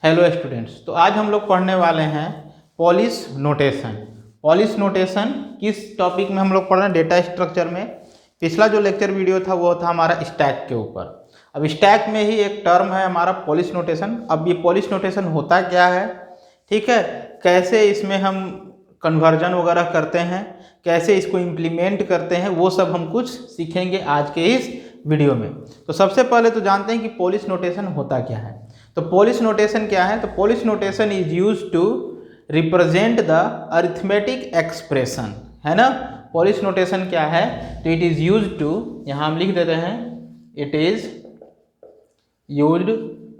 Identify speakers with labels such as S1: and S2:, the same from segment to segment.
S1: Hello students, तो आज हम लोग पढ़ने वाले हैं पॉलिश नोटेशन। पॉलिश नोटेशन किस टॉपिक में हम लोग पढ़ रहे हैं? डेटा स्ट्रक्चर में। पिछला जो लेक्चर वीडियो था वो था हमारा स्टैक के ऊपर। अब स्टैक में ही एक टर्म है हमारा पॉलिश नोटेशन। अब ये पॉलिश नोटेशन होता क्या है, ठीक है, कैसे इसमें हम कन्वर्जन वगैरह करते हैं, कैसे इसको इम्प्लीमेंट करते हैं, वो सब हम कुछ सीखेंगे आज के इस वीडियो में। तो सबसे पहले तो जानते हैं कि पॉलिश नोटेशन होता क्या है। तो पॉलिश नोटेशन क्या है? तो Polish notation is used to represent the arithmetic expression, है ना। पॉलिश नोटेशन क्या है? तो इट इज यूज्ड टू, यहाँ हम लिख देते हैं, it is used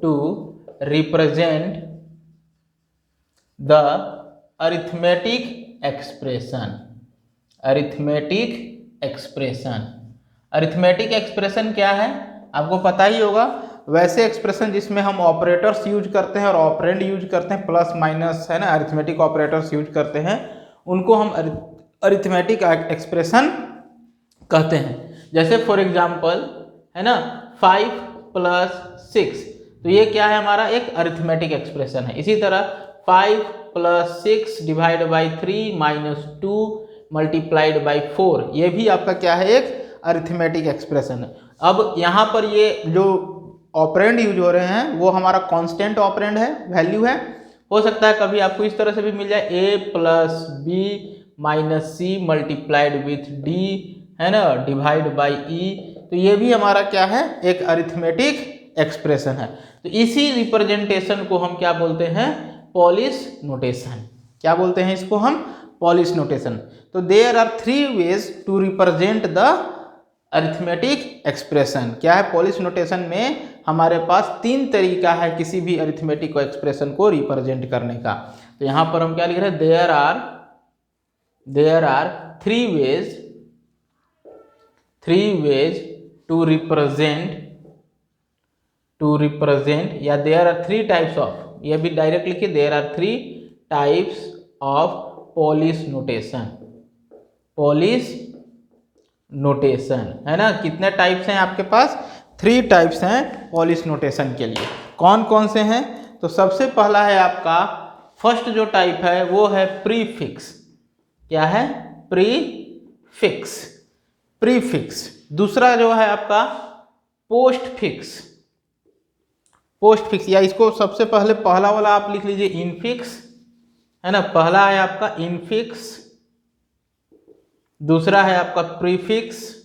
S1: to represent the arithmetic expression. Arithmetic expression, arithmetic expression क्या है आपको पता ही होगा। वैसे एक्सप्रेशन जिसमें हम ऑपरेटर्स यूज करते हैं और ऑपरेंड यूज करते हैं, प्लस माइनस, है ना, अरिथमेटिक ऑपरेटर्स यूज करते हैं, उनको हम अरिथमेटिक एक्सप्रेशन कहते हैं। जैसे फॉर एग्जांपल, है ना, 5 + 6, तो ये क्या है हमारा? एक अरिथमेटिक एक्सप्रेशन है। इसी तरह 5 + 6 / 3 - 2 × 4, ये भी आपका क्या है? एक अरिथमेटिक एक्सप्रेशन है। अब यहाँ पर ये जो ऑपरेंड यूज हो रहे हैं वो हमारा कांस्टेंट ऑपरेंड है, वैल्यू है। हो सकता है कभी आपको इस तरह से भी मिल जाए, a + b - c × d, है ना, /e, तो ये भी हमारा क्या है? एक अरिथमेटिक एक्सप्रेशन है। तो इसी रिप्रेजेंटेशन को हम क्या बोलते हैं? Polish notation. क्या बोलते हैं इसको हम? Polish notation. तो there are 3 ways to represent the arithmetic expression. क्या है? पॉलिश नोटेशन में हमारे पास 3 तरीका है किसी भी अरिथमेटिक एक्सप्रेशन को रिप्रेजेंट करने का। तो यहाँ पर हम क्या लिख रहे हैं? There are 3 ways to represent, या देयर आर 3 टाइप्स ऑफ, ये भी डायरेक्ट लिखिए, there are 3 types of Polish notation. Polish notation, है ना। कितने टाइप्स हैं आपके पास? 3 टाइप्स हैं पॉलिश नोटेशन के लिए। कौन कौन से हैं? तो सबसे पहला है आपका, फर्स्ट जो टाइप है वो है प्रीफिक्स। क्या है? प्रीफिक्स। प्रीफिक्स। दूसरा जो है आपका पोस्टफिक्स। पोस्टफिक्स, या इसको सबसे पहले पहला वाला आप लिख लीजिए इनफिक्स, है ना। पहला है आपका इनफिक्स, दूसरा है आपका प्रीफिक्स,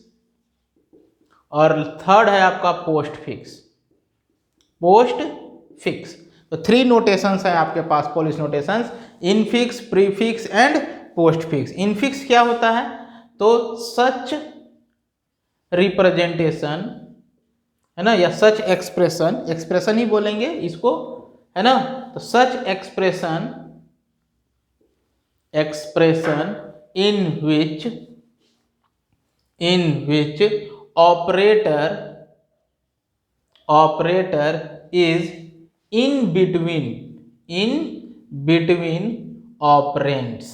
S1: और थर्ड है आपका पोस्टफिक्स। पोस्टफिक्स। तो 3 नोटेशंस हैं आपके पास Polish notations, infix, prefix and postfix. Infix क्या होता है? तो सच रिप्रेजेंटेशन, है ना, या सच एक्सप्रेशन, एक्सप्रेशन ही बोलेंगे इसको, है ना। तो such expression in which operator is in between operands,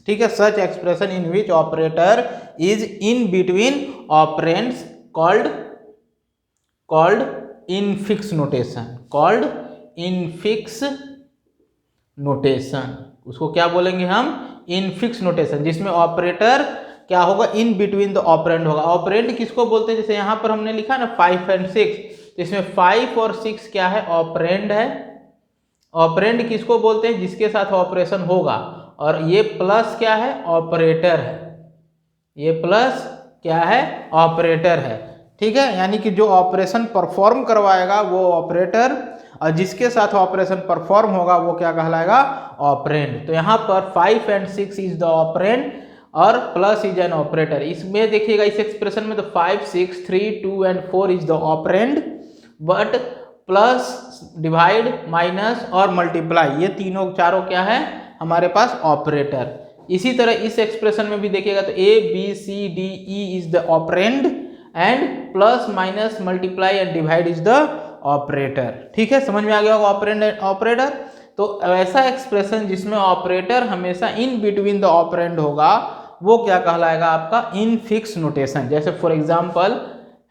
S1: ठीक है। Such expression in which operator is in between operands called infix notation, उसको क्या बोलेंगे हम? इनफिक्स नोटेशन, जिसमें ऑपरेटर क्या होगा? इन बिटवीन द ऑपरेंड होगा। ऑपरेंड किसको बोलते हैं? जैसे यहाँ पर हमने लिखा ना 5 और 6, तो इसमें 5 और 6 क्या है? ऑपरेंड है। ऑपरेंड किसको बोलते हैं? जिसके साथ ऑपरेशन होगा। और ये प्लस क्या है? ऑपरेटर है। ये प्लस क्या है? ऑपरेटर है, ठीक है। यानी कि जो ऑपरेशन परफॉर्म करवाएगा वो ऑपरेटर, और जिसके साथ ऑपरेशन परफॉर्म होगा वो क्या कहलाएगा? ऑपरेंड। तो यहाँ पर 5 और 6 इज द ऑपरेंड और प्लस इज एन ऑपरेटर। इसमें देखिएगा इस एक्सप्रेशन में तो 5, 6, 3, 2 और 4 is the operand, but plus, divide, minus और मल्टीप्लाई, ये तीनों चारों क्या है हमारे पास? ऑपरेटर। इसी तरह इस एक्सप्रेशन में भी देखिएगा तो A, B, C, D, E is the operand, and plus, minus, multiply and divide is the operator. ठीक है, समझ में आ गया होगा ऑपरेंड ऑपरेटर। तो ऐसा एक्सप्रेशन जिसमें ऑपरेटर हमेशा इन बिटवीन द ऑपरेंड होगा वो क्या कहलाएगा? आपका इनफिक्स नोटेशन। जैसे फॉर एग्जांपल,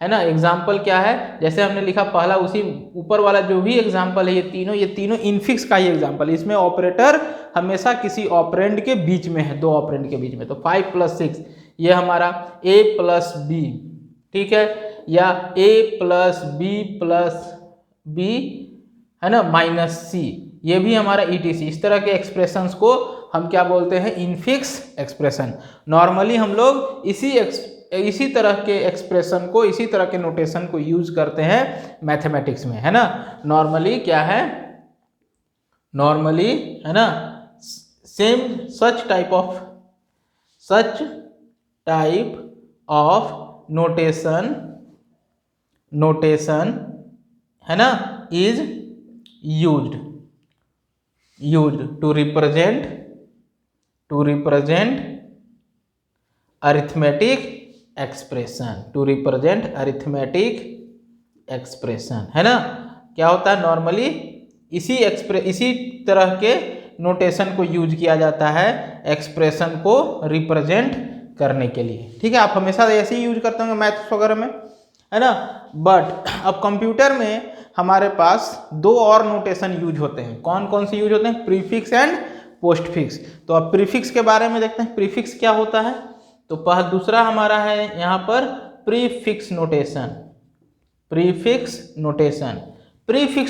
S1: है ना। एग्जाम्पल क्या है, जैसे हमने लिखा पहला, उसी ऊपर वाला जो भी एग्जाम्पल है, ये तीनों इनफिक्स का ही एग्जाम्पल है। इसमें ऑपरेटर हमेशा किसी ऑपरेंड के बीच में है, दो ऑपरेंड के बीच में। तो 5 + 6 ये हमारा a + b, ठीक है, या a + b है ना -c, ये भी हमारा ETC। इस तरह के एक्सप्रेशंस को हम क्या बोलते हैं, इनफिक्स एक्सप्रेशन। नॉर्मली हम लोग इसी तरह के एक्सप्रेशन को, इसी तरह के नोटेशन को यूज करते हैं मैथमेटिक्स में, है ना। नॉर्मली क्या है, नॉर्मली है ना, same such type of notation है ना, is used to represent arithmetic expression, है ना। क्या होता है, नॉर्मली इसी तरह के नोटेशन को यूज किया जाता है एक्सप्रेशन को रिप्रेजेंट करने के लिए, ठीक है। आप हमेशा ऐसे ही यूज करते होंगे मैथ्स वगैरह में, है ना। बट अब कंप्यूटर में हमारे पास दो और नोटेशन यूज होते हैं। कौन कौन से यूज होते हैं, प्रीफिक्स एंड पोस्टफिक्स। तो अब प्रीफिक्स के बारे में देखते हैं, प्रीफिक्स क्या होता है। तो दूसरा हमारा है यहाँ पर प्रीफिक्स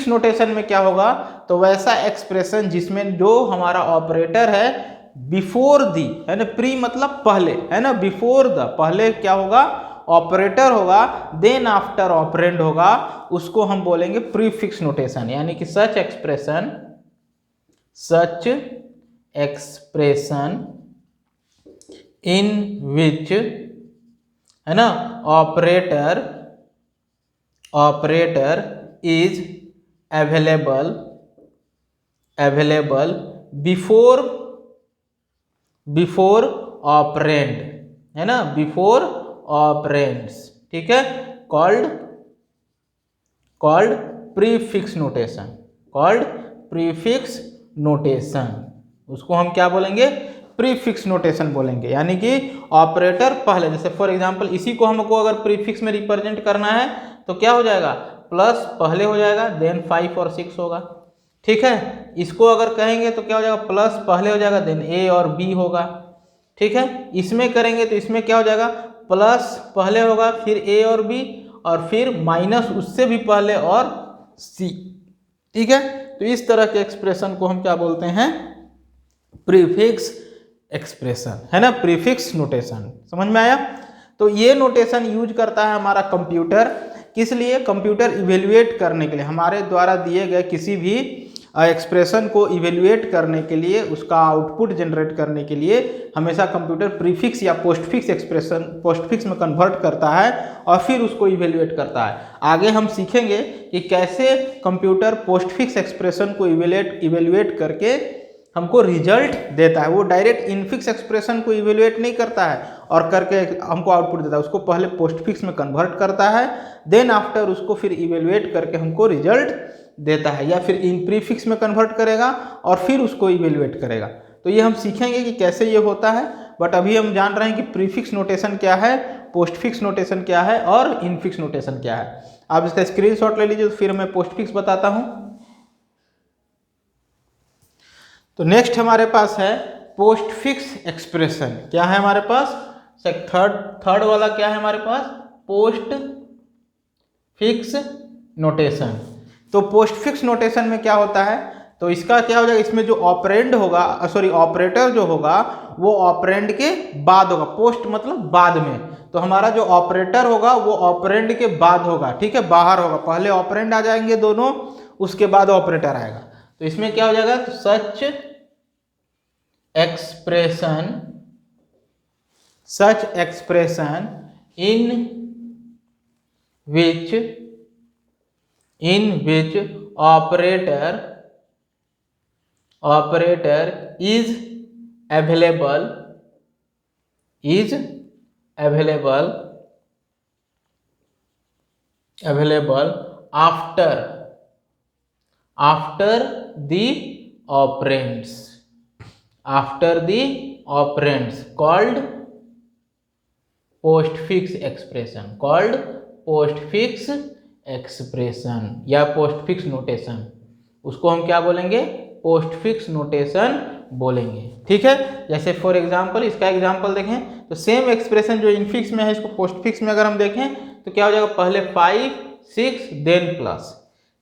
S1: नोटेशन में क्या होगा, तो वैसा एक्सप्रेशन जिसमें जो हमारा ऑपरेटर है बिफोर दी, है ना, प्री मतलब पहले, है ना, बिफोर द पहले क्या होगा, ऑपरेटर होगा, देन आफ्टर ऑपरेंड होगा, उसको हम बोलेंगे प्रीफिक्स नोटेशन। यानी कि सच एक्सप्रेशन इन विच, है ना, operator is available before operand, है ना, बिफोर ऑपरेंड्स, ठीक है, कॉल्ड प्रीफिक्स नोटेशन, उसको हम क्या बोलेंगे, प्रीफिक्स नोटेशन बोलेंगे। यानी कि ऑपरेटर पहले, जैसे फॉर एग्जांपल इसी को हमको अगर प्रीफिक्स में रिप्रेजेंट करना है तो क्या हो जाएगा, प्लस पहले हो जाएगा, देन 5 और 6 होगा, ठीक है। इसको अगर कहेंगे तो क्या हो जाएगा, प्लस पहले हो जाएगा, देन A और B होगा, ठीक है। इसमें करेंगे तो इसमें क्या हो जाएगा, प्लस पहले होगा, फिर A और B, और फिर माइनस उससे भी पहले और C, ठीक है। तो इस तरह के एक्सप्रेशन को हम क्या बोलते हैं, प्रीफिक्स एक्सप्रेशन, है ना, प्रीफिक्स नोटेशन। समझ में आया। तो ये नोटेशन यूज करता है हमारा कंप्यूटर, किस लिए, कंप्यूटर इवेल्युएट करने के लिए, हमारे द्वारा दिए गए किसी भी एक्सप्रेशन को इवेल्युएट करने के लिए, उसका आउटपुट जनरेट करने के लिए हमेशा कंप्यूटर प्रीफिक्स या पोस्टफिक्स एक्सप्रेशन, पोस्टफिक्स में कन्वर्ट करता है और फिर उसको इवेल्युएट करता है। आगे हम सीखेंगे कि कैसे कंप्यूटर पोस्टफिक्स एक्सप्रेशन को इवेल्युएट करके हमको रिजल्ट देता है। वो डायरेक्ट इनफिक्स एक्सप्रेशन को इवेल्युएट नहीं करता है और करके हमको आउटपुट देता है, उसको पहले पोस्टफिक्स में कन्वर्ट करता है, देन आफ्टर उसको फिर इवेल्युएट करके हमको रिजल्ट देता है, या फिर इन प्रीफिक्स में कन्वर्ट करेगा और फिर उसको इवेल्युएट करेगा। तो ये हम सीखेंगे कि कैसे ये होता है। बट अभी हम जान रहे हैं कि प्रीफिक्स नोटेशन क्या है, पोस्टफिक्स नोटेशन क्या है और इनफिक्स नोटेशन क्या है। आप इसका स्क्रीनशॉट ले लीजिए, फिर मैं पोस्टफिक्स बताता हूँ। तो नेक्स्ट हमारे पास है पोस्टफिक्स एक्सप्रेशन। क्या है हमारे पास, थर्ड वाला क्या है हमारे पास, पोस्टफिक्स नोटेशन। तो पोस्टफिक्स नोटेशन में क्या होता है, तो इसका क्या हो जाएगा, इसमें जो ऑपरेंड होगा, सॉरी ऑपरेटर जो होगा वो ऑपरेंड के बाद होगा, पोस्ट मतलब बाद में। तो हमारा जो ऑपरेटर होगा वो ऑपरेंड के बाद होगा, ठीक है, बाहर होगा, पहले ऑपरेंड आ जाएंगे दोनों, उसके बाद ऑपरेटर आएगा। तो इसमें क्या हो जाएगा, तो such expression in which operator is available after the operands called postfix expression postfix expression या पोस्टफिक्स नोटेशन, उसको हम क्या बोलेंगे, पोस्टफिक्स नोटेशन बोलेंगे। ठीक है, जैसे फॉर एग्जांपल इसका एग्जांपल देखें तो सेम एक्सप्रेशन जो इनफिक्स में है इसको पोस्टफिक्स में अगर हम देखें तो क्या हो जाएगा, पहले 5 6 देन प्लस।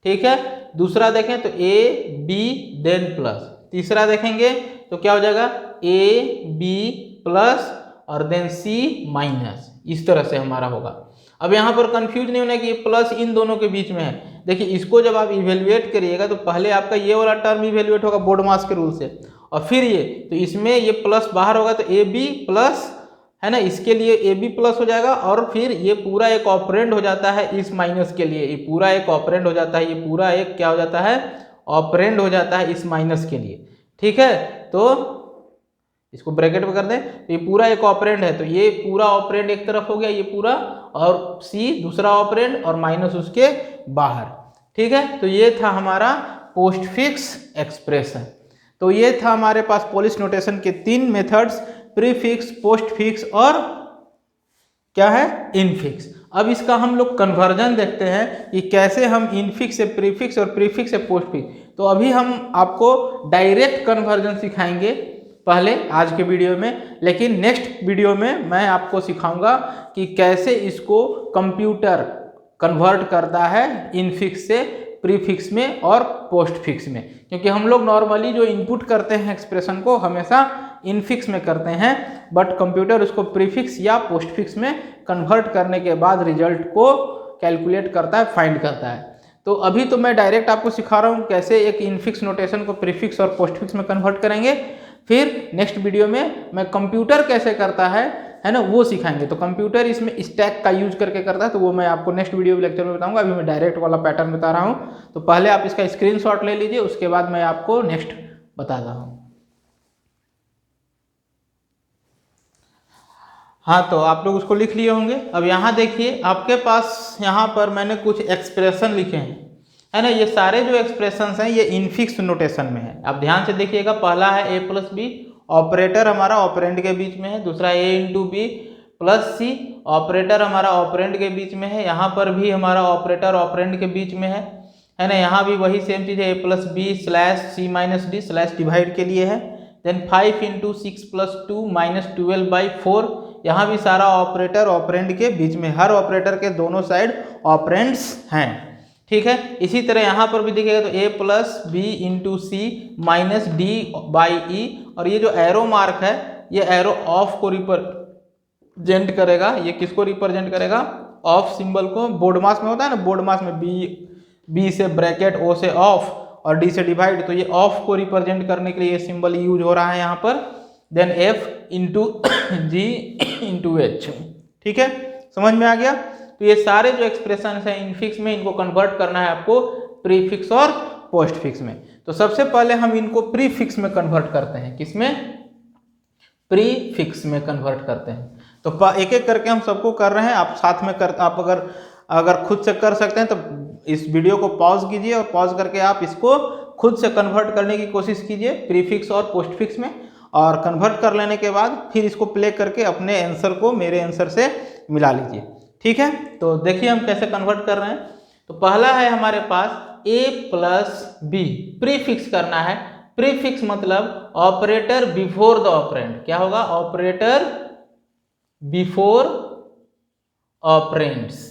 S1: ठीक है, दूसरा देखें तो ए बी देन प्लस, तीसरा देखेंगे तो क्या हो जाएगा ए बी प्लस और देन सी माइनस, इस तरह से हमारा होगा। अब यहाँ पर कंफ्यूज नहीं होना कि ये प्लस इन दोनों के बीच में है। देखिए इसको जब आप इवेल्युएट करिएगा तो पहले आपका ये वाला टर्म इवेल्युएट होगा बोर्ड मास के रूल से, और फिर ये, तो इसमें ये प्लस बाहर होगा तो ए बी प्लस है ना, इसके लिए ए बी प्लस हो जाएगा, और फिर ये पूरा एक ऑपरेंड हो जाता है इस माइनस के लिए, ये पूरा एक ऑपरेंड हो जाता है, ये पूरा एक क्या हो जाता है, ऑपरेंड हो जाता है इस माइनस के लिए। ठीक है, तो इसको ब्रैकेट में कर दें तो ये पूरा एक ऑपरेंड है, तो ये पूरा ऑपरेंड एक तरफ हो गया ये पूरा, और सी दूसरा ऑपरेंड और माइनस उसके बाहर। ठीक है, तो ये था हमारा पोस्टफिक्स एक्सप्रेशन। तो ये था हमारे पास पोलिश नोटेशन के 3 मेथड्स, प्रीफिक्स, पोस्टफिक्स और क्या है, इनफिक्स। अब इसका हम लोग कन्वर्जन देखते हैं कि कैसे हम इनफिक्स से प्रीफिक्स और प्रीफिक्स से पोस्टफिक्स। तो अभी हम आपको डायरेक्ट कन्वर्जन सिखाएंगे पहले आज के वीडियो में, लेकिन नेक्स्ट वीडियो में मैं आपको सिखाऊंगा कि कैसे इसको कंप्यूटर कन्वर्ट करता है इनफिक्स से प्रीफिक्स में और पोस्टफिक्स में, क्योंकि हम लोग नॉर्मली जो इनपुट करते हैं एक्सप्रेशन को हमेशा इनफिक्स में करते हैं, बट कंप्यूटर उसको प्रीफिक्स या पोस्टफिक्स में कन्वर्ट करने के बाद रिजल्ट को कैलकुलेट करता है, फाइंड करता है। तो अभी तो मैं डायरेक्ट आपको सिखा रहा हूँ कैसे एक इनफिक्स नोटेशन को प्रीफिक्स और पोस्टफिक्स में कन्वर्ट करेंगे, फिर नेक्स्ट वीडियो में मैं कंप्यूटर कैसे करता है ना, वो सिखाएंगे। तो कंप्यूटर इसमें स्टैक का यूज करके करता है, तो वो मैं आपको नेक्स्ट वीडियो लेक्चर में बताऊंगा। अभी मैं डायरेक्ट वाला पैटर्न बता रहा हूँ, तो पहले आप इसका स्क्रीनशॉट ले लीजिए, उसके बाद मैं आपको नेक्स्ट बताता हूँ। हाँ, तो आप लोग उसको लिख लिए होंगे। अब यहाँ देखिए आपके पास यहाँ पर मैंने कुछ एक्सप्रेशन लिखे हैं, है ना, ये सारे जो एक्सप्रेशंस हैं ये इनफिक्स नोटेशन में है। आप ध्यान से देखिएगा, पहला है ए प्लस बी, ऑपरेटर हमारा ऑपरेंड के बीच में है, दूसरा ए इंटू बी प्लस सी, ऑपरेटर हमारा ऑपरेंड के बीच में है, यहाँ पर भी हमारा ऑपरेटर ऑपरेंड के बीच में है ना, यहाँ भी वही सेम चीज़ है, A plus B slash C minus D slash divide के लिए है। देन 5 इंटू 6 प्लस 2 माइनस 12/4, यहाँ भी सारा ऑपरेटर ऑपरेंड के बीच में, हर ऑपरेटर के दोनों साइड ऑपरेंड्स हैं। ठीक है, इसी तरह यहाँ पर भी देखिएगा तो A plus B into C minus D by E, और ये जो एरो मार्क है ये एरो ऑफ को रिप्रेजेंट करेगा। ये किसको रिप्रेजेंट करेगा, ऑफ सिंबल को। बोर्ड मास में होता है ना, बोर्ड मास में बी से ब्रैकेट, ओ से ऑफ और डी से डिवाइड, तो ये ऑफ को रिप्रेजेंट करने के लिए ये सिंबल यूज हो रहा है यहाँ पर। देन एफ इंटू जी इंटू एच। ठीक है, समझ में आ गया। तो ये सारे जो एक्सप्रेशन है इनफिक्स में, इनको कन्वर्ट करना है आपको प्रीफिक्स और पोस्टफिक्स में। तो सबसे पहले हम इनको प्रीफिक्स में कन्वर्ट करते हैं, किसमें, प्रीफिक्स में कन्वर्ट करते हैं। तो एक एक करके हम सबको कर रहे हैं, आप साथ में कर, आप अगर खुद से कर सकते हैं तो इस वीडियो को पॉज कीजिए और पॉज करके आप इसको खुद से कन्वर्ट करने की कोशिश कीजिए प्रीफिक्स और पोस्टफिक्स में, और कन्वर्ट कर लेने के बाद फिर इसको प्ले करके अपने आंसर को मेरे आंसर से मिला लीजिए। ठीक है, तो देखिए हम कैसे कन्वर्ट कर रहे हैं। तो पहला है हमारे पास ए प्लस बी, प्रीफिक्स करना है। प्रीफिक्स मतलब ऑपरेटर बिफोर द ऑपरेंड, क्या होगा, ऑपरेटर बिफोर ऑपरेंड्स।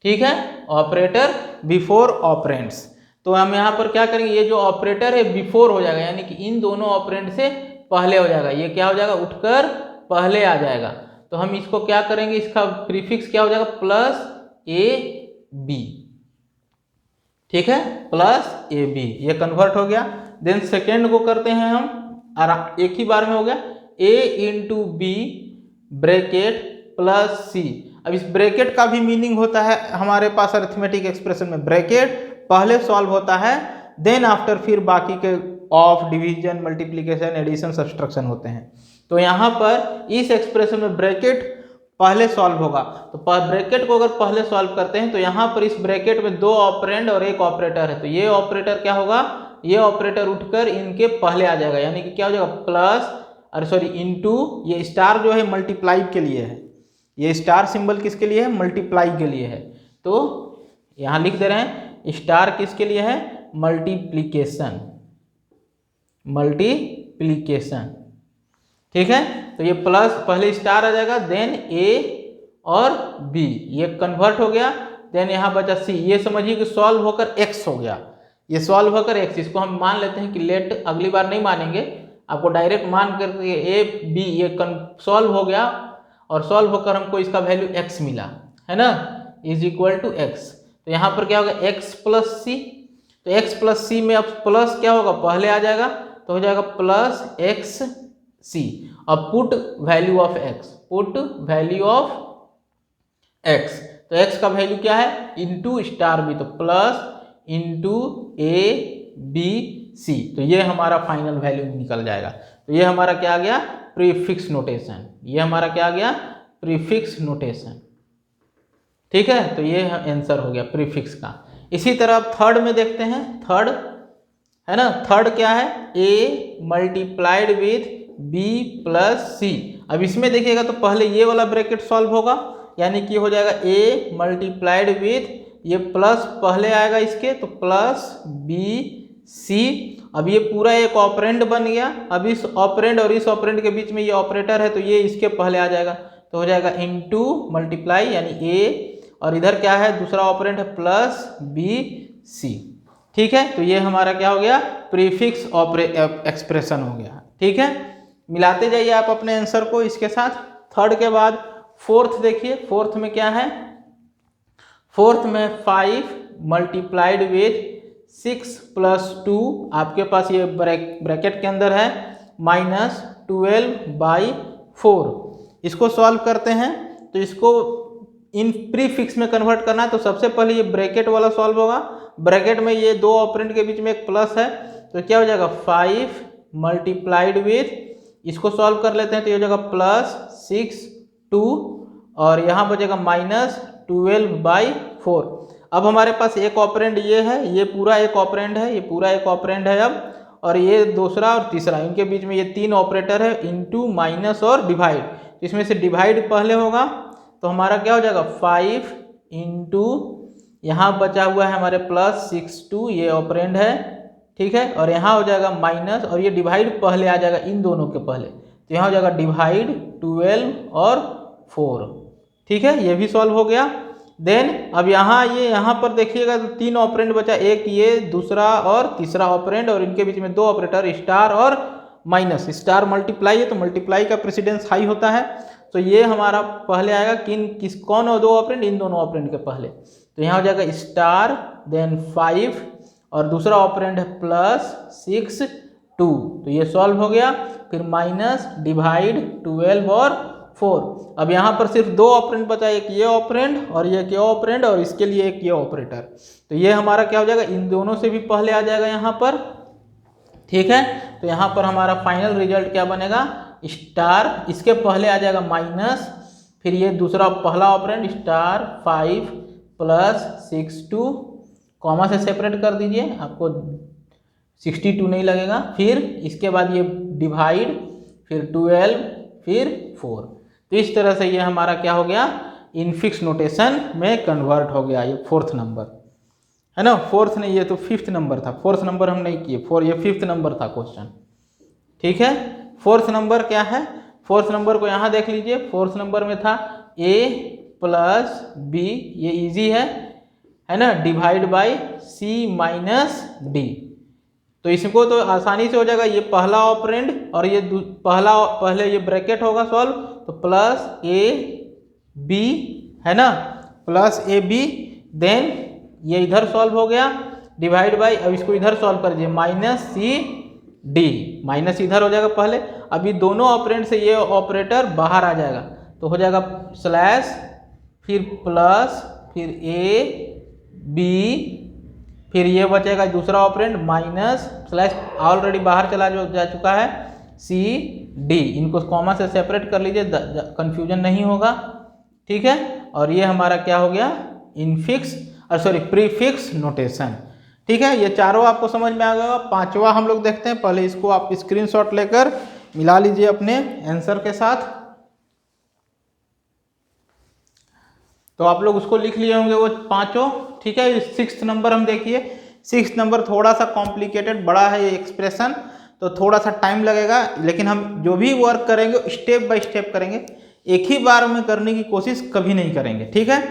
S1: ठीक है, ऑपरेटर बिफोर ऑपरेंड्स। तो हम यहाँ पर क्या करेंगे, ये जो ऑपरेटर है बिफोर हो जाएगा, यानी कि इन दोनों ऑपरेंड से पहले हो जाएगा, ये क्या हो जाएगा, उठकर पहले आ जाएगा। तो हम इसको क्या करेंगे, इसका प्रीफिक्स क्या हो जाएगा, प्लस ए बी। ठीक है, प्लस ए बी, ये कन्वर्ट हो गया। देन सेकेंड को करते हैं हम, एक ही बार में हो गया, A into B bracket plus C. अब इस ब्रैकेट का भी मीनिंग होता है हमारे पास अरिथमेटिक एक्सप्रेशन में, ब्रैकेट पहले सॉल्व होता है, देन आफ्टर फिर बाकी के of, division, multiplication, addition, subtraction होते हैं। तो यहाँ पर इस एक्सप्रेशन में ब्रैकेट पहले सॉल्व होगा, तो ब्रैकेट को अगर पहले सॉल्व करते हैं तो यहाँ पर इस ब्रैकेट में 2 ऑपरेंड और एक ऑपरेटर है, तो ये ऑपरेटर क्या होगा, ये ऑपरेटर उठकर इनके पहले आ जाएगा, यानी कि क्या हो जाएगा, प्लस, अरे सॉरी, इनटू, ये स्टार जो है मल्टीप्लाई के लिए है, ये स्टार सिंबल किसके लिए है? मल्टीप्लाई के लिए है। तो यहाँ लिख दे रहे हैं स्टार किसके लिए है? Multiplication, multiplication. ठीक है, तो ये प्लस पहले स्टार आ जाएगा, देन ए और बी, ये कन्वर्ट हो गया, देन यहाँ बचा सी। ये समझिए कि सॉल्व होकर एक्स हो गया, ये सॉल्व होकर एक्स। इसको हम मान लेते हैं कि लेट, अगली बार नहीं मानेंगे, आपको डायरेक्ट मान करके ए बी ये सॉल्व हो गया, और सॉल्व होकर हमको इसका वैल्यू एक्स मिला, है ना, इज इक्वल टू एक्स। तो यहाँ पर क्या होगा? एक्स प्लस सी। तो एक्स प्लस सी में अब प्लस क्या होगा? पहले आ जाएगा, तो हो जाएगा प्लस एक्स सी। अब put value of X, put value of X, तो एक्स का वैल्यू क्या है? इंटू स्टार बी, तो plus into A B C. तो ये हमारा फाइनल वैल्यू निकल जाएगा। तो ये हमारा क्या आ गया? Prefix notation. ये हमारा क्या आ गया? Prefix notation. ठीक है, तो ये आंसर हो गया प्रीफिक्स का। इसी तरह अब थर्ड में देखते हैं। थर्ड है ना, थर्ड क्या है? ए multiplied with B plus C. अब इसमें देखिएगा तो पहले ये वाला ब्रैकेट सॉल्व होगा, यानी कि हो जाएगा ए मल्टीप्लाइड विथ, ये प्लस पहले आएगा इसके, तो प्लस बी सी। अब ये पूरा एक ऑपरेंड बन गया। अब इस ऑपरेंड और इस ऑपरेंड के बीच में ये ऑपरेटर है, तो ये इसके पहले आ जाएगा, तो हो जाएगा इनटू मल्टीप्लाई, यानी ए, और इधर क्या है? दूसरा ऑपरेंड है प्लस बी सी। ठीक है, तो ये हमारा क्या हो गया? प्रीफिक्स एक्सप्रेशन हो गया। ठीक है, मिलाते जाइए आप अपने आंसर को इसके साथ। थर्ड के बाद फोर्थ देखिए, फोर्थ में क्या है? फोर्थ में 5 मल्टीप्लाइड विथ 6 प्लस 2, आपके पास ये ब्रैकेट के अंदर है, माइनस 12/4। इसको सॉल्व करते हैं, तो इसको इन प्रीफिक्स में कन्वर्ट करना है। तो सबसे पहले ये ब्रैकेट वाला सॉल्व होगा। ब्रैकेट में ये दो ऑपरेंड के बीच में एक प्लस है, तो क्या हो जाएगा? 5 मल्टीप्लाइड विथ, इसको सॉल्व कर लेते हैं, तो ये हो जाएगा प्लस 6 2, और यहाँ बचेगा माइनस 12/4। अब हमारे पास एक ऑपरेंड ये है, ये पूरा एक ऑपरेंड है, ये पूरा एक ऑपरेंड है अब, और ये दूसरा और तीसरा, इनके बीच में ये तीन ऑपरेटर है, इनटू, माइनस और डिवाइड। इसमें से डिवाइड पहले होगा, तो हमारा क्या हो जाएगा? 5 इंटू, यहाँ बचा हुआ है हमारे प्लस 6 2, ये ऑपरेंड है, ठीक है, और यहाँ हो जाएगा माइनस, और ये डिवाइड पहले आ जाएगा इन दोनों के पहले, तो यहाँ हो जाएगा डिवाइड 12 और 4। ठीक है, ये भी सॉल्व हो गया। देन अब यहाँ पर देखिएगा तो तीन ऑपरेंड बचा, एक ये, दूसरा और तीसरा ऑपरेंड, और इनके बीच में दो ऑपरेटर स्टार और माइनस। स्टार मल्टीप्लाई है, तो मल्टीप्लाई का प्रेसिडेंस हाई होता है, तो ये हमारा पहले आएगा कौन और दो ऑपरेंड? इन दोनों ऑपरेंड के पहले, तो यहाँ हो जाएगा स्टार, देन 5, और दूसरा ऑपरेंड है प्लस 6 2, तो ये सॉल्व हो गया। फिर माइनस, डिवाइड 12 और 4। अब यहाँ पर सिर्फ दो ऑपरेंड बचा, एक ये ऑपरेंड और ये क्या ऑपरेंड, और इसके लिए एक ये ऑपरेटर, तो ये हमारा क्या हो जाएगा? इन दोनों से भी पहले आ जाएगा यहाँ पर। ठीक है, तो यहाँ पर हमारा फाइनल रिजल्ट क्या बनेगा? स्टार, इसके पहले आ जाएगा माइनस, फिर ये दूसरा पहला ऑपरेंड स्टार 5 प्लस 6 2, कॉमा से सेपरेट कर दीजिए, आपको 62 नहीं लगेगा। फिर इसके बाद ये डिवाइड, फिर 12, फिर 4। तो इस तरह से ये हमारा क्या हो गया? इनफिक्स नोटेशन में कन्वर्ट हो गया। ये फोर्थ नंबर है ना, फोर्थ नहीं, ये तो फिफ्थ नंबर था, फोर्थ नंबर हम नहीं किए, ये फिफ्थ नंबर था क्वेश्चन। ठीक है, फोर्थ नंबर क्या है? फोर्थ नंबर को यहाँ देख लीजिए। फोर्थ नंबर में था a प्लस बी, ये इजी है ना, divide by c minus D. तो इसको तो आसानी से हो जाएगा, ये पहला ऑपरेंड और ये पहले ये ब्रैकेट होगा सॉल्व, तो प्लस ए बी है ना, प्लस ए बी, देन ये इधर सॉल्व हो गया, डिवाइड बाय, अब इसको इधर सॉल्व कर दीजिए, माइनस सी डी, माइनस इधर हो जाएगा पहले। अभी दोनों ऑपरेंड से ये ऑपरेटर बाहर आ जाएगा, तो हो जाएगा स्लैश, फिर प्लस, फिर ए बी, फिर ये बचेगा दूसरा ऑपरेंड माइनस स्लैश, ऑलरेडी बाहर जा चुका है, सी डी। इनको कॉमा से सेपरेट कर लीजिए, कंफ्यूजन नहीं होगा। ठीक है, और ये हमारा क्या हो गया? Prefix notation. ठीक है, ये चारों आपको समझ में आ गया। पांचवा हम लोग देखते हैं, पहले इसको आप स्क्रीनशॉट लेकर मिला लीजिए अपने आंसर के साथ। तो आप लोग उसको लिख लिए होंगे वो पांचों, ठीक है। 6th नंबर हम देखिए, 6th नंबर थोड़ा सा कॉम्प्लिकेटेड बड़ा है ये एक्सप्रेशन, तो थोड़ा सा टाइम लगेगा, लेकिन हम जो भी वर्क करेंगे स्टेप बाय स्टेप करेंगे, एक ही बार में करने की कोशिश कभी नहीं करेंगे, ठीक है।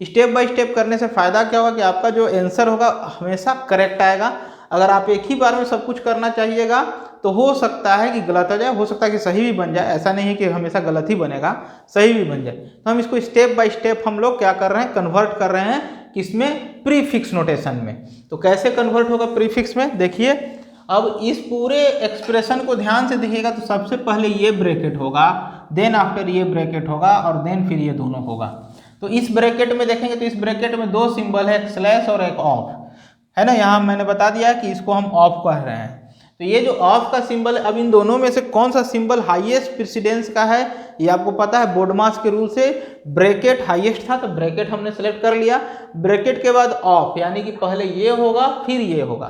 S1: स्टेप बाय स्टेप करने से फायदा क्या होगा कि आपका जो आंसर होगा हमेशा करेक्ट आएगा। अगर आप एक ही बार में सब कुछ करना चाहिएगा तो हो सकता है कि गलत हो जाए, हो सकता है कि सही भी बन जाए, ऐसा नहीं है कि हमेशा गलत ही बनेगा, सही भी बन जाए। तो हम इसको स्टेप बाय स्टेप हम लोग क्या कर रहे हैं, कन्वर्ट कर रहे हैं किसमें, प्रीफिक्स नोटेशन में। तो कैसे कन्वर्ट होगा प्रीफिक्स में, देखिए। अब इस पूरे एक्सप्रेशन को ध्यान से देखिएगा तो सबसे पहले ये ब्रैकेट होगा, देन आफ्टर ये ब्रैकेट होगा, और देन फिर ये दोनों होगा। तो इस ब्रैकेट में देखेंगे तो इस ब्रैकेट में दो सिंबल है, एक स्लैश और एक ऑफ, है ना। यहाँ मैंने बता दिया कि इसको हम ऑफ कह रहे हैं। तो ये जो ऑफ का सिंबल है, अब इन दोनों में से कौन सा सिंबल हाईएस्ट प्रेसिडेंस का है, ये आपको पता है बोडमास के रूल से। ब्रैकेट हाईएस्ट था तो ब्रैकेट हमने सेलेक्ट कर लिया। ब्रैकेट के बाद ऑफ, यानी कि पहले ये होगा फिर ये होगा,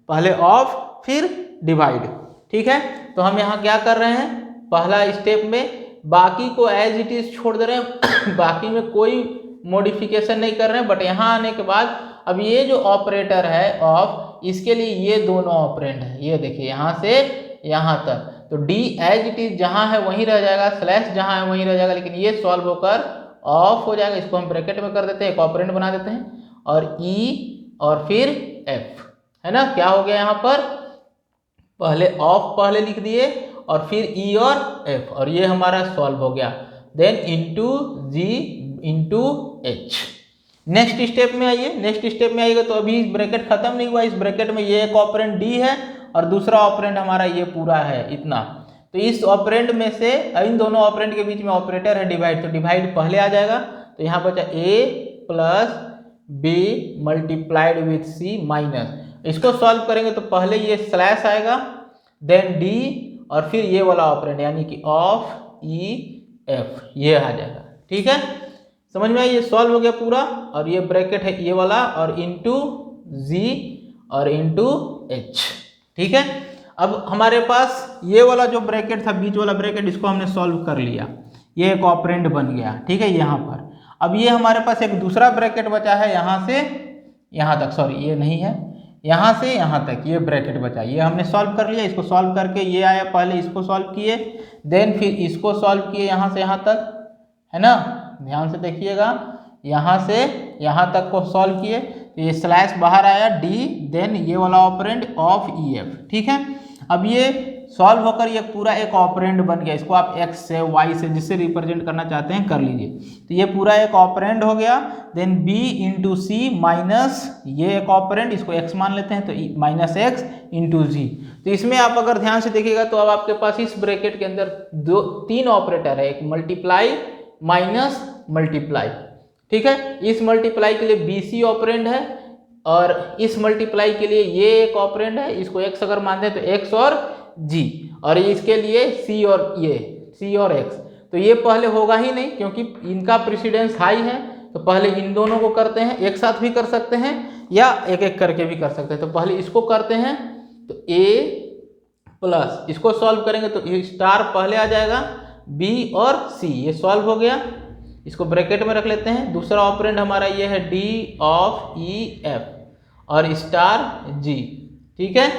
S1: पहले ऑफ फिर डिवाइड, ठीक है। तो हम यहाँ क्या कर रहे हैं, पहला स्टेप में बाकी को एज इट इज छोड़ दे रहे हैं बाकी में कोई मॉडिफिकेशन नहीं कर रहे हैं। बट यहाँ आने के बाद अब ये जो ऑपरेटर है ऑफ, इसके लिए ये दोनों ऑपरेंड है, ये देखिए यहाँ से यहाँ तक। तो डी एज इट इज जहाँ है वहीं रह जाएगा, स्लैश जहाँ है वहीं रह जाएगा, लेकिन ये सॉल्व होकर ऑफ हो जाएगा। इसको हम ब्रैकेट में कर देते हैं, एक ऑपरेंड बना देते हैं, और ई और फिर एफ, है ना। क्या हो गया यहाँ पर, पहले ऑफ पहले लिख दिए और फिर ई और एफ, और ये हमारा सॉल्व हो गया। देन इंटू जी इंटू एच। नेक्स्ट स्टेप में आइए, नेक्स्ट स्टेप में आइएगा तो अभी ब्रैकेट खत्म नहीं हुआ, इस ब्रैकेट में ये एक ऑपरेंड डी है और दूसरा ऑपरेंड हमारा ये पूरा है इतना। तो इस ऑपरेंड में से इन दोनों ऑपरेंड के बीच में ऑपरेटर है डिवाइड, तो डिवाइड पहले आ जाएगा। तो यहाँ बचा A plus B multiplied with C minus. इसको सॉल्व करेंगे तो पहले ये स्लैश आएगा, देन डी, और फिर ये वाला ऑपरेंड यानी कि ऑफ ई एफ, ये आ जाएगा, ठीक है। समझ में आया, ये सॉल्व हो गया पूरा। और ये ब्रैकेट है ये वाला, और इंटू जी और इंटू एच, ठीक है। अब हमारे पास ये वाला जो ब्रैकेट था, बीच वाला ब्रैकेट, इसको हमने सॉल्व कर लिया, ये एक ऑपरेंड बन गया, ठीक है, यहाँ पर। अब ये हमारे पास एक दूसरा ब्रैकेट बचा है, यहाँ से यहाँ तक, सॉरी ये नहीं है, यहाँ से यहाँ तक ये ब्रैकेट बचा, ये हमने सॉल्व कर लिया। इसको सॉल्व करके ये आया, पहले इसको सॉल्व किए, देन फिर इसको सॉल्व किए यहाँ से यहाँ तक, है ना। ध्यान से देखिएगा, यहाँ से यहाँ तक को सॉल्व किए, तो ये स्लैश बाहर आया डी, देन ये वाला ऑपरेंड ऑफ ई एफ, ठीक है। अब ये सॉल्व होकर ये पूरा एक ऑपरेंड बन गया, इसको आप एक्स से वाई से जिससे रिप्रेजेंट करना चाहते हैं कर लीजिए। तो ये पूरा एक ऑपरेंड हो गया। Then B into C minus ये एक ऑपरेंड, इसको एक्स मान लेते हैं, तो माइनस एक्स इंटू जी। तो इसमें आप अगर ध्यान से देखिएगा तो अब आपके पास इस ब्रैकेट के अंदर तीन ऑपरेटर है, एक मल्टीप्लाई माइनस मल्टीप्लाई, ठीक है। इस मल्टीप्लाई के लिए बी सी ऑपरेंड है, और इस मल्टीप्लाई के लिए ये एक ऑपरेंड है, इसको एक्स अगर मान दें तो एक्स और जी, और इसके लिए सी और ये सी और एक्स। तो ये पहले होगा ही नहीं क्योंकि इनका प्रेसिडेंस हाई है, तो पहले इन दोनों को करते हैं, एक साथ भी कर सकते हैं या एक एक करके भी कर सकते हैं। तो पहले इसको करते हैं, तो ए प्लस इसको सॉल्व करेंगे तो ये स्टार पहले आ जाएगा, बी और सी, ये सॉल्व हो गया। इसको ब्रैकेट में रख लेते हैं। दूसरा ऑपरेंड हमारा ये है डी ऑफ ई एफ और स्टार जी, ठीक है,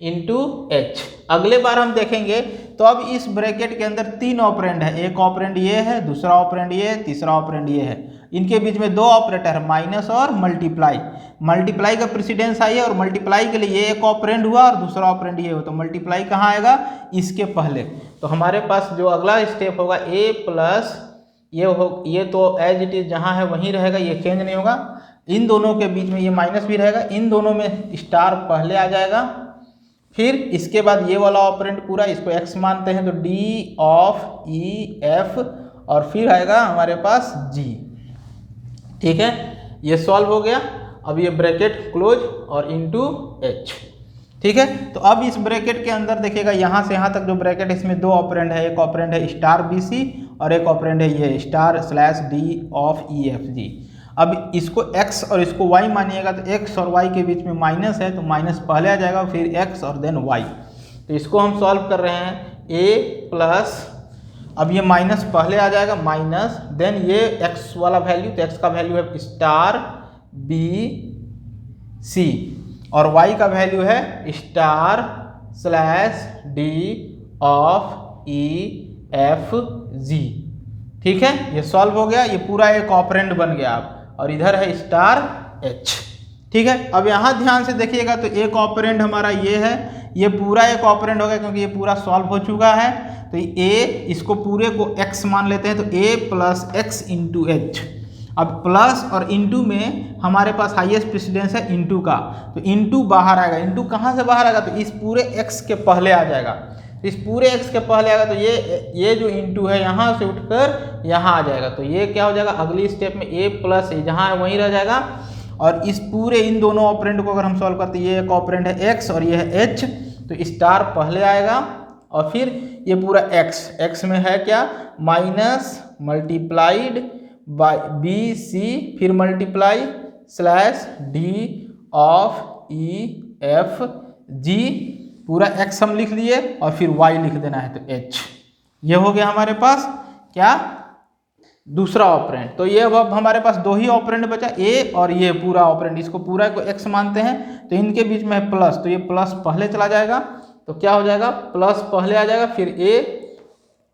S1: इंटू एच। अगले बार हम देखेंगे तो अब इस ब्रैकेट के अंदर तीन ऑपरेंड है, एक ऑपरेंड ये है, दूसरा ऑपरेंड ये है, तीसरा ऑपरेंड ये है। इनके बीच में दो ऑपरेटर है, माइनस और मल्टीप्लाई। मल्टीप्लाई का प्रेसिडेंस आई है और मल्टीप्लाई के लिए ये एक ऑपरेंड हुआ और दूसरा ऑपरेंड ये हो, तो मल्टीप्लाई कहाँ आएगा, इसके पहले। तो हमारे पास जो अगला स्टेप होगा ए प्लस ये तो एज इट इज जहाँ है वहीं रहेगा, ये चेंज नहीं होगा। इन दोनों के बीच में ये माइनस भी रहेगा, इन दोनों में स्टार पहले आ जाएगा, फिर इसके बाद ये वाला ऑपरेंड पूरा, इसको एक्स मानते हैं तो डी ऑफ ई एफ, और फिर आएगा हमारे पास जी, ठीक है। ये सॉल्व हो गया। अब ये ब्रैकेट क्लोज और इंटू एच, ठीक है। तो अब इस ब्रैकेट के अंदर देखिएगा यहाँ से यहाँ तक जो ब्रैकेट, इसमें दो ऑपरेंड है, एक ऑपरेंड है स्टार बी सी और एक ऑपरेंड है ये star slash D of E F जी। अब इसको x और इसको y मानिएगा तो x और y के बीच में माइनस है, तो माइनस पहले आ जाएगा, फिर x और देन y। तो इसको हम सॉल्व कर रहे हैं, a प्लस अब ये माइनस पहले आ जाएगा माइनस, देन ये x वाला वैल्यू, तो x का वैल्यू है स्टार बी सी और y का वैल्यू है star slash D of E F जी। ठीक है, ये सॉल्व हो गया, ये पूरा एक ऑपरेंड बन गया आप, और इधर है स्टार h। ठीक है, अब यहाँ ध्यान से देखिएगा तो एक ऑपरेंड हमारा ये है, ये पूरा एक ऑपरेंड हो गया क्योंकि ये पूरा सॉल्व हो चुका है। तो a, इसको पूरे को x मान लेते हैं, तो a plus x into H. अब प्लस और इंटू में हमारे पास हाईएस्ट प्रेसिडेंस है इंटू का, तो इंटू बाहर आएगा। इंटू कहाँ से बाहर आएगा, तो इस पूरे x के पहले आ जाएगा। तो इस पूरे x के पहले आएगा, तो ये जो इंटू है यहाँ से उठकर यहाँ आ जाएगा। तो ये क्या हो जाएगा, अगली स्टेप में a प्लस जहाँ है वहीं रह जाएगा। और इस पूरे इन दोनों ऑपरेंड को अगर हम सॉल्व करते हैं, ये एक ऑपरेंड है x और ये है h, तो स्टार पहले आएगा और फिर ये पूरा x में है क्या, minus multiplied by B C, फिर multiply slash D of E F G, पूरा x हम लिख लिए और फिर y लिख देना है, तो h। ये हो गया हमारे पास क्या, दूसरा ऑपरेंड। तो ये अब हमारे पास दो ही ऑपरेंड बचा, a और ये पूरा ऑपरेंड, इसको पूरा को x मानते हैं, तो इनके बीच में है प्लस, तो ये प्लस पहले चला जाएगा, तो क्या हो जाएगा, प्लस पहले आ जाएगा, फिर a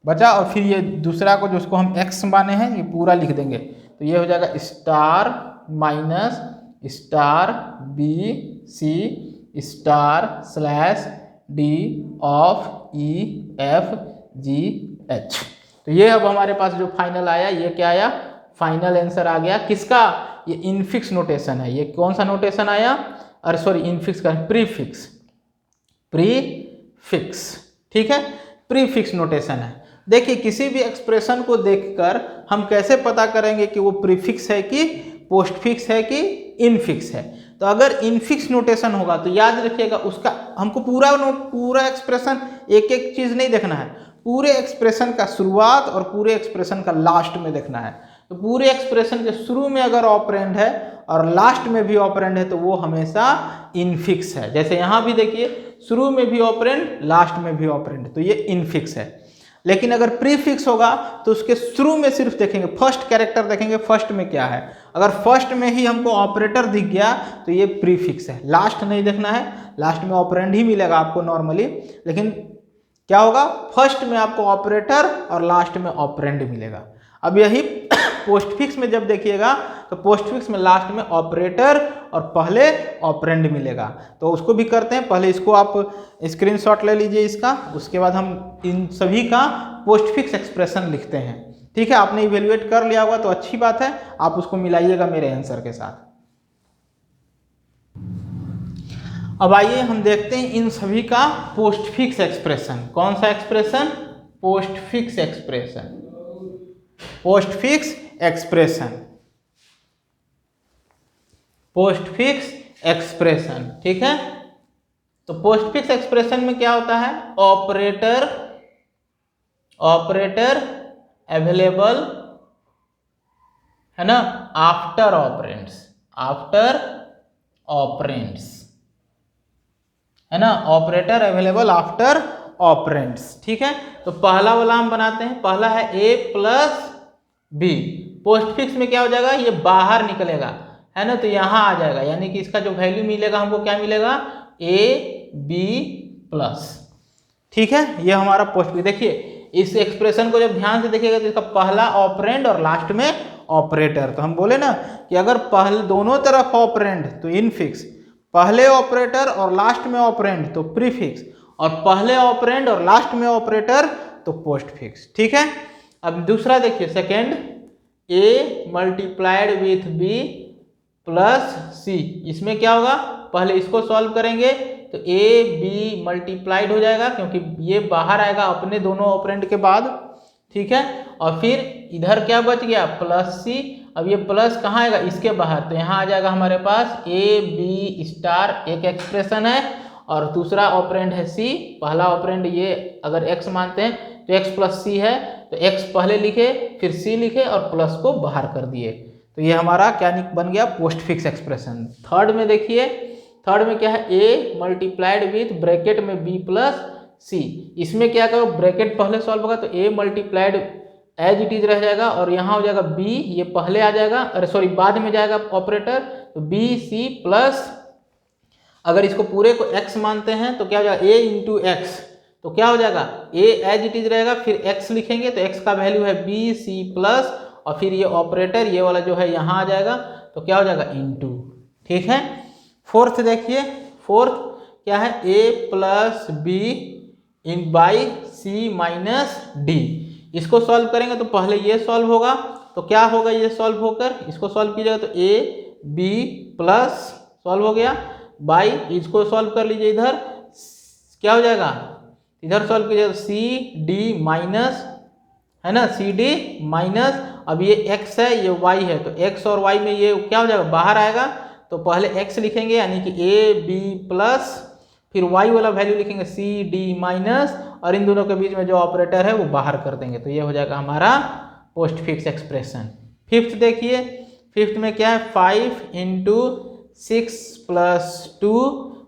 S1: बचा और फिर ये दूसरा को जो उसको हम x माने हैं ये पूरा लिख देंगे। तो ये हो जाएगा star minus star B C star slash D of E F G H. तो ये अब हमारे पास जो फाइनल आया, ये क्या आया, फाइनल आंसर आ गया किसका, ये इनफिक्स नोटेशन है। ये कौन सा नोटेशन आया, अरे सॉरी इनफिक्स का, प्रीफिक्स, प्रीफिक्स। ठीक है, प्रीफिक्स नोटेशन है। देखिए किसी भी एक्सप्रेशन को देखकर हम कैसे पता करेंगे कि वो प्रीफिक्स है कि पोस्टफिक्स है कि इनफिक्स है। तो अगर इनफिक्स नोटेशन होगा तो याद रखिएगा उसका हमको पूरा एक्सप्रेशन एक एक चीज नहीं देखना है, पूरे एक्सप्रेशन का शुरुआत और पूरे एक्सप्रेशन का लास्ट में देखना है। तो पूरे एक्सप्रेशन के शुरू में अगर ऑपरेंड है और लास्ट में भी ऑपरेंड है तो वो हमेशा इनफिक्स है। जैसे यहाँ भी देखिए शुरू में भी ऑपरेंड, लास्ट में भी ऑपरेंड, तो ये इनफिक्स है। लेकिन अगर प्रीफिक्स होगा तो उसके शुरू में सिर्फ देखेंगे, फर्स्ट कैरेक्टर देखेंगे, फर्स्ट में क्या है। अगर फर्स्ट में ही हमको ऑपरेटर दिख गया तो ये प्रीफिक्स है। लास्ट नहीं देखना है, लास्ट में ऑपरेंड ही मिलेगा आपको नॉर्मली, लेकिन क्या होगा, फर्स्ट में आपको ऑपरेटर और लास्ट में ऑपरेंड मिलेगा। अब यही पोस्टफिक्स में जब देखिएगा तो पोस्टफिक्स में लास्ट में ऑपरेटर और पहले ऑपरेंड मिलेगा। तो उसको भी करते हैं, पहले इसको आप स्क्रीनशॉट ले लीजिए इसका, उसके बाद हम इन सभी का पोस्टफिक्स एक्सप्रेशन लिखते हैं। ठीक है, आपने इवेल्युएट कर लिया होगा तो अच्छी बात है, आप उसको मिलाइएगा मेरे आंसर के साथ। अब आइए हम देखते हैं इन सभी का पोस्टफिक्स एक्सप्रेशन। कौन सा expression, postfix expression, postfix expression, postfix expression. ठीक है, तो पोस्टफिक्स एक्सप्रेशन में क्या होता है, ऑपरेटर, ऑपरेटर अवेलेबल है ना आफ्टर ऑपरेंड्स, आफ्टर ऑपरेंड्स है ना, ऑपरेटर अवेलेबल आफ्टर ऑपरेंड्स। ठीक है, तो पहला वाला हम बनाते हैं, पहला है a प्लस बी। पोस्टफिक्स में क्या हो जाएगा, ये बाहर निकलेगा है ना, तो यहाँ आ जाएगा, यानी कि इसका जो वैल्यू मिलेगा हमको क्या मिलेगा, a b प्लस। ठीक है, ये हमारा पोस्टफिक्स। देखिए इस एक्सप्रेशन को जब ध्यान से देखिएगा तो इसका पहला ऑपरेंड और लास्ट में ऑपरेटर। तो हम बोले ना कि अगर पहले दोनों तरफ ऑपरेंड तो इनफिक्स, पहले ऑपरेटर और लास्ट में ऑपरेंड तो प्रीफिक्स, और पहले ऑपरेंड और लास्ट में ऑपरेटर तो पोस्टफिक्स। ठीक है, अब दूसरा देखिए second, a multiplied with b plus c। इसमें क्या होगा, पहले इसको सॉल्व करेंगे तो a b मल्टीप्लाइड हो जाएगा क्योंकि ये बाहर आएगा अपने दोनों ऑपरेंड के बाद। ठीक है, और फिर इधर क्या बच गया, प्लस c। अब ये प्लस कहाँ आएगा, इसके बाहर, तो यहाँ आ जाएगा हमारे पास a b स्टार, एक एक्सप्रेशन है और दूसरा ऑपरेंड है c। पहला ऑपरेंड ये अगर x मानते हैं तो x प्लस c है, तो x पहले लिखे फिर c लिखे और प्लस को बाहर कर दिए। तो ये हमारा क्या बन गया, पोस्टफिक्स एक्सप्रेशन। थर्ड में देखिए, थर्ड में क्या है, a मल्टीप्लाइड विथ ब्रैकेट में b प्लस सी। इसमें क्या करो, ब्रैकेट पहले सॉल्व होगा तो a multiplied as it is रह जाएगा और यहाँ हो जाएगा b, ये पहले आ जाएगा, अरे सॉरी बाद में जाएगा ऑपरेटर, तो b c प्लस, अगर इसको पूरे को x मानते हैं तो क्या हो जाएगा a इंटू एक्स, तो क्या हो जाएगा a एज इट इज रहेगा, फिर x लिखेंगे तो x का वैल्यू है b c प्लस, और फिर ये ऑपरेटर ये वाला जो है यहाँ आ जाएगा, तो क्या हो जाएगा इंटू। ठीक है, फोर्थ देखिए, फोर्थ क्या है, a plus B in by C minus D. इसको सॉल्व करेंगे तो पहले ये सॉल्व होगा, तो क्या होगा, ये सॉल्व होकर इसको सॉल्व कीजिएगा तो a b प्लस सॉल्व हो गया, बाई इसको सॉल्व कर लीजिए, इधर क्या हो जाएगा, इधर सॉल्व कीजिएगा तो सी डी माइनस, है ना, सी डी माइनस, अब ये x है ये y है, तो x और y में ये क्या हो जाएगा, बाहर आएगा, तो पहले x लिखेंगे यानी कि a b प्लस, फिर y वाला वैल्यू लिखेंगे सी डी माइनस, और इन दोनों के बीच में जो ऑपरेटर है वो बाहर कर देंगे, तो ये हो जाएगा हमारा पोस्ट फिक्स एक्सप्रेशन। फिफ्थ देखिए, फिफ्थ में क्या है, 5 इंटू 6 प्लस 2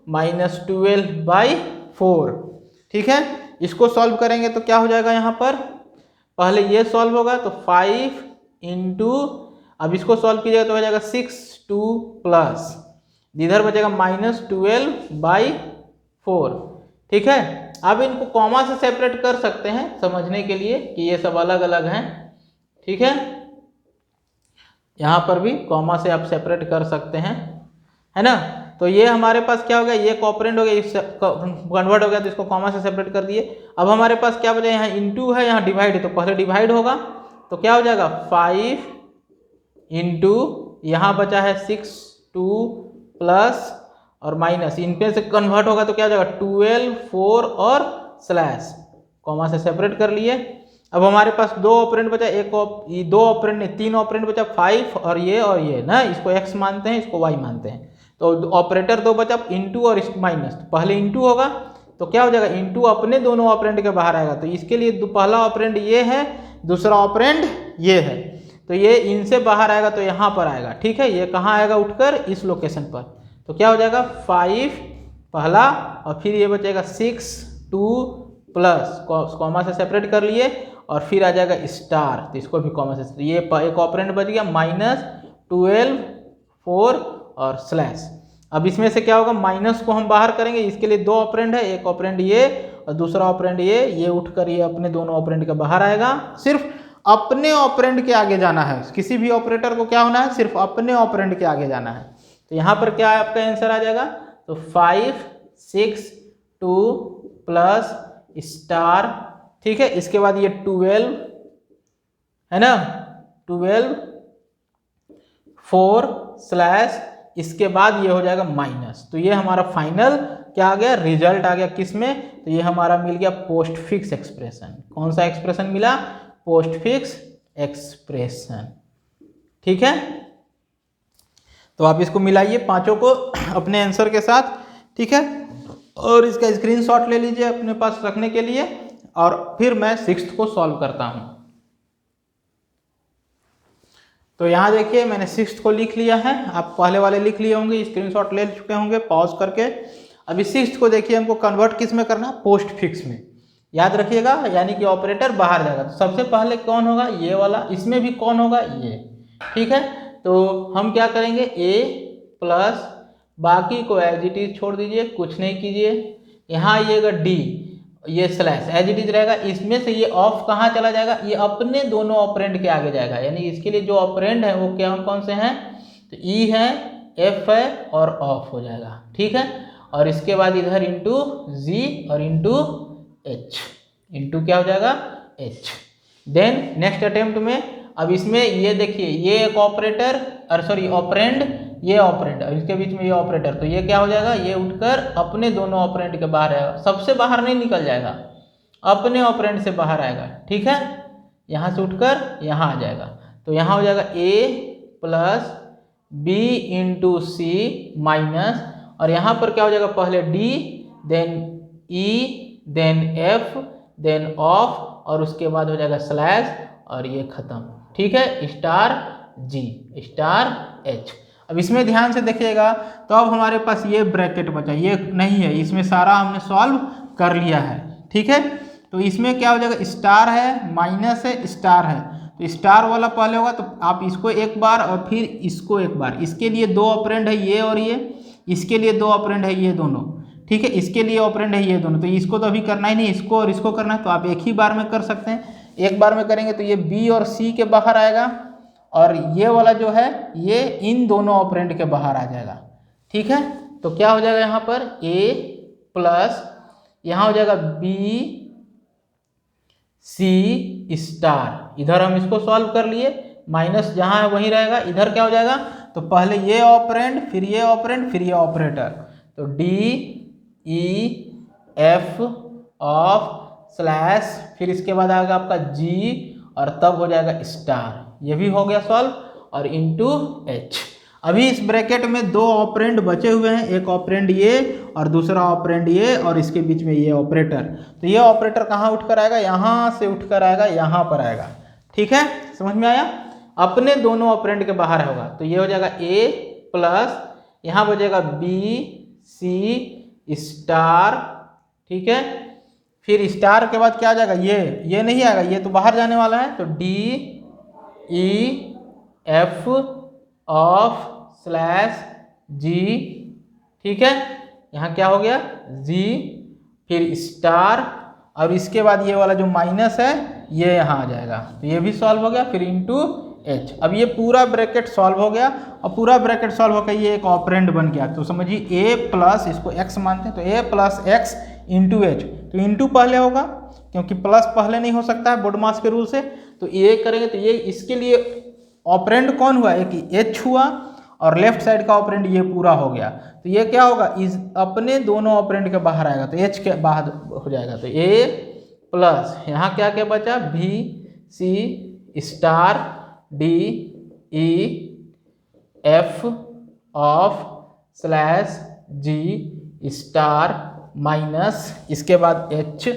S1: माइनस 12/4। ठीक है, इसको सॉल्व करेंगे तो क्या हो जाएगा, यहाँ पर पहले ये सॉल्व होगा तो 5 इंटू, अब इसको सॉल्व कीजिएगा तो हो जाएगा 6 2 प्लस, इधर बचेगा माइनस 12/4। ठीक है, अब इनको कॉमा से सेपरेट कर सकते हैं समझने के लिए कि ये सब अलग अलग हैं। ठीक है, यहाँ पर भी कॉमा से आप सेपरेट कर सकते हैं, है ना। तो ये हमारे पास क्या हो गया, ये कॉपरेंट हो गया, इस कन्वर्ट हो गया, तो इसको कॉमा से सेपरेट कर दिए। अब हमारे पास क्या बचा, यहाँ इंटू है, यहाँ डिवाइड है, तो पहले डिवाइड होगा तो क्या हो जाएगा 5 इंटू, यहाँ बचा है 6 2 प्लस और माइनस, इनपे से कन्वर्ट होगा तो क्या हो जाएगा 12 4 और स्लैश, कॉमा से सेपरेट कर लिए। अब हमारे पास दो ऑपरेंड बचा, दो ऑपरेंड नहीं, तीन ऑपरेंड बचा, 5 और ये ना, इसको x मानते हैं, इसको y मानते हैं, तो ऑपरेटर दो बचा, इंटू और माइनस, तो पहले इंटू होगा तो क्या हो जाएगा, इंटू अपने दोनों ऑपरेंड के बाहर आएगा, तो इसके लिए पहला ऑपरेंड ये है, दूसरा ऑपरेंड ये है, तो ये इनसे बाहर आएगा तो यहाँ पर आएगा। ठीक है, ये कहाँ आएगा, उठकर इस लोकेशन पर, तो क्या हो जाएगा 5 पहला, और फिर ये बचेगा 6 2 प्लस, कॉमा से सेपरेट कर लिए, और फिर आ जाएगा स्टार, तो इसको भी कॉमा से, ये एक ऑपरेंड बच गया माइनस 12 4 और स्लैश। अब इसमें से क्या होगा, माइनस को हम बाहर करेंगे, इसके लिए दो ऑपरेंड है, एक ऑपरेंड ये और दूसरा ऑपरेंड ये उठकर ये अपने दोनों ऑपरेंड के बाहर आएगा। सिर्फ अपने ऑपरेंड के आगे जाना है, किसी भी ऑपरेटर को क्या होना है, सिर्फ अपने ऑपरेंड के आगे जाना है। तो यहाँ पर क्या है, आपका आंसर आ जाएगा, तो 5 6 2 प्लस स्टार। ठीक है, इसके बाद ये 12 है ना, 12 4 स्लैश, इसके बाद ये हो जाएगा माइनस, तो ये हमारा फाइनल क्या आ गया, रिजल्ट आ गया किसमें, तो ये हमारा मिल गया पोस्ट फिक्स एक्सप्रेशन। कौन सा एक्सप्रेशन मिला, पोस्ट फिक्स एक्सप्रेशन। ठीक है, तो आप इसको मिलाइए पांचों को अपने आंसर के साथ। ठीक है, और इसका स्क्रीनशॉट ले लीजिए अपने पास रखने के लिए, और फिर मैं 6th को सॉल्व करता हूं। तो यहाँ देखिए मैंने 6th को लिख लिया है, आप पहले वाले लिख लिए होंगे, स्क्रीनशॉट ले चुके होंगे पॉज करके। अभी 6th को देखिए हमको कन्वर्ट किस में करना, पोस्ट फिक्स में, याद रखिएगा, यानी कि ऑपरेटर बाहर जाएगा, तो सबसे पहले कौन होगा, ये वाला, इसमें भी कौन होगा, ये। ठीक है, तो हम क्या करेंगे, a प्लस, बाकी को एज इट इज छोड़ दीजिए, कुछ नहीं कीजिए, यहाँ आइएगा d, ये स्लैश एज इट इज रहेगा, इसमें से ये ऑफ कहाँ चला जाएगा, ये अपने दोनों ऑपरेंड के आगे जाएगा, यानी इसके लिए जो ऑपरेंड है वो क्या कौन से हैं, तो ई है, एफ है और ऑफ हो जाएगा। ठीक है, और इसके बाद इधर इंटू जी और इंटू एच, इंटू क्या हो जाएगा एच। देन नेक्स्ट अटेम्प्ट में, अब इसमें ये देखिए, ये एक ऑपरेटर और सॉरी ऑपरेंड, ये ऑपरेंड, और इसके बीच में ये ऑपरेटर, तो ये क्या हो जाएगा, ये उठकर अपने दोनों ऑपरेंड के बाहर आएगा, सबसे बाहर नहीं निकल जाएगा, अपने ऑपरेंड से बाहर आएगा। ठीक है, यहाँ से उठकर यहाँ आ जाएगा, तो यहाँ हो जाएगा a plus B into C minus, और यहाँ पर क्या हो जाएगा, पहले d then e then f then of, और उसके बाद हो जाएगा स्लैश, और ये खत्म। ठीक है, स्टार g स्टार h। अब इसमें ध्यान से देखिएगा, तो अब हमारे पास ये ब्रैकेट बचा, ये नहीं है, इसमें सारा हमने सॉल्व कर लिया है, ठीक है। तो इसमें क्या हो जाएगा, स्टार है, माइनस है, स्टार है, तो स्टार वाला पहले होगा, तो आप इसको एक बार और फिर इसको एक बार, इसके लिए दो ऑपरेंड है ये और ये, इसके लिए दो ऑपरेंड है ये दोनों, ठीक है, इसके लिए ऑपरेंड है ये दोनों, तो इसको तो अभी करना ही नहीं, इसको और इसको करना है, तो आप एक ही बार में कर सकते हैं। एक बार में करेंगे तो ये बी और सी के बाहर आएगा, और ये वाला जो है ये इन दोनों ऑपरेंड के बाहर आ जाएगा, ठीक है। तो क्या हो जाएगा यहाँ पर ए प्लस, यहाँ हो जाएगा बी सी स्टार, इधर हम इसको सॉल्व कर लिए, माइनस जहाँ है वहीं रहेगा, इधर क्या हो जाएगा, तो पहले ये ऑपरेंड, फिर ये ऑपरेंड, फिर ये ऑपरेटर, तो D E F of slash, फिर इसके बाद आएगा आपका जी, और तब हो जाएगा स्टार, ये भी हो गया सॉल्व, और इनटू एच। अभी इस ब्रैकेट में दो ऑपरेंड बचे हुए हैं, एक ऑपरेंड ये और दूसरा ऑपरेंड ये, और इसके बीच में ये ऑपरेटर, तो ये ऑपरेटर कहाँ उठकर आएगा, यहाँ से उठकर आएगा, यहाँ पर आएगा, ठीक है, समझ में आया। अपने दोनों ऑपरेंड के बाहर होगा, तो ये हो जाएगा ए प्लस, यहाँ बचेगा बी सी स्टार, ठीक है, फिर स्टार के बाद क्या आ जाएगा, ये नहीं आएगा, ये तो बाहर जाने वाला है, तो D E F of slash G, ठीक है, यहाँ क्या हो गया जी, फिर स्टार, और इसके बाद ये वाला जो माइनस है ये यहाँ आ जाएगा, तो ये भी सॉल्व हो गया, फिर इंटू एच। अब ये पूरा ब्रैकेट सॉल्व हो गया, और पूरा ब्रैकेट सॉल्व होकर ये एक ऑपरेंड बन गया, तो समझिए ए प्लस, इसको एक्स मानते हैं, तो A plus x into H, तो इंटू पहले होगा क्योंकि प्लस पहले नहीं हो सकता है बोडमास के रूल से, तो ये करेंगे तो ये इसके लिए ऑपरेंड कौन हुआ, एक एच हुआ, और लेफ्ट साइड का ऑपरेंड ये पूरा हो गया, तो ये क्या होगा, इस अपने दोनों ऑपरेंड के बाहर आएगा, तो एच के बाहर हो जाएगा, तो ए प्लस, यहाँ क्या क्या बचा, B C star D E F of slash G star minus, इसके बाद एच,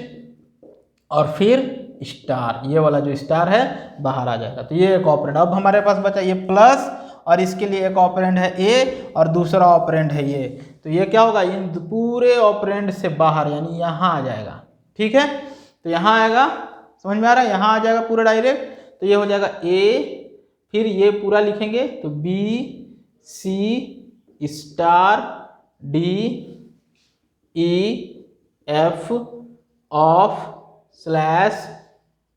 S1: और फिर स्टार, ये वाला जो स्टार है बाहर आ जाएगा, तो ये एक ऑपरेंड। अब हमारे पास बचा ये प्लस, और इसके लिए एक ऑपरेंड है ए और दूसरा ऑपरेंड है ये, तो ये क्या होगा, इन पूरे ऑपरेंड से बाहर, यानी यहाँ आ जाएगा, ठीक है, तो यहाँ आएगा, समझ में आ रहा है, यहाँ आ जाएगा पूरा डायरेक्ट, तो ये हो जाएगा ए, फिर ये पूरा लिखेंगे तो B C star D E F of slash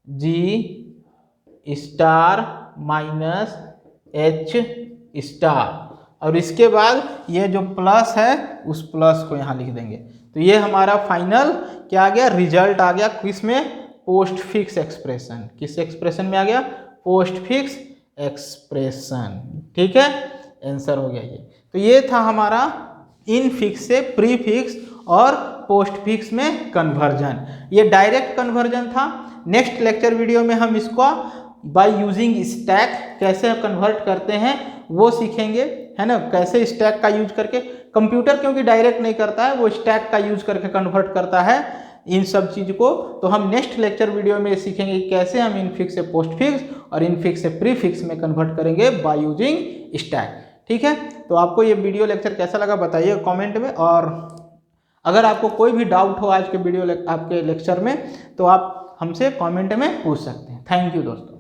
S1: G star minus H star, और इसके बाद ये जो प्लस है उस प्लस को यहाँ लिख देंगे, तो ये हमारा फाइनल क्या आ गया, रिजल्ट आ गया, किस में, पोस्ट फिक्स एक्सप्रेशन, किस एक्सप्रेशन में आ गया, पोस्ट फिक्स एक्सप्रेशन, ठीक है, आंसर हो गया ये। तो ये था हमारा इन फिक्स से प्री फिक्स और पोस्ट फिक्स में कन्वर्जन, ये डायरेक्ट कन्वर्जन था। नेक्स्ट लेक्चर वीडियो में हम इसको बाय यूजिंग स्टैक कैसे कन्वर्ट करते हैं वो सीखेंगे, है ना, कैसे स्टैक का यूज करके, कंप्यूटर क्योंकि डायरेक्ट नहीं करता है, वो स्टैक का यूज करके कन्वर्ट करता है इन सब चीज को, तो हम नेक्स्ट लेक्चर वीडियो में सीखेंगे कैसे हम इन फिक्स से पोस्ट फिक्स और इन फिक्स से प्री फिक्स में कन्वर्ट करेंगे बाय यूजिंग स्टैक, ठीक है। तो आपको ये वीडियो लेक्चर कैसा लगा बताइए कमेंट में, और अगर आपको कोई भी डाउट हो आज के वीडियो आपके लेक्चर में तो आप हमसे कमेंट में पूछ सकते हैं। थैंक यू दोस्तों।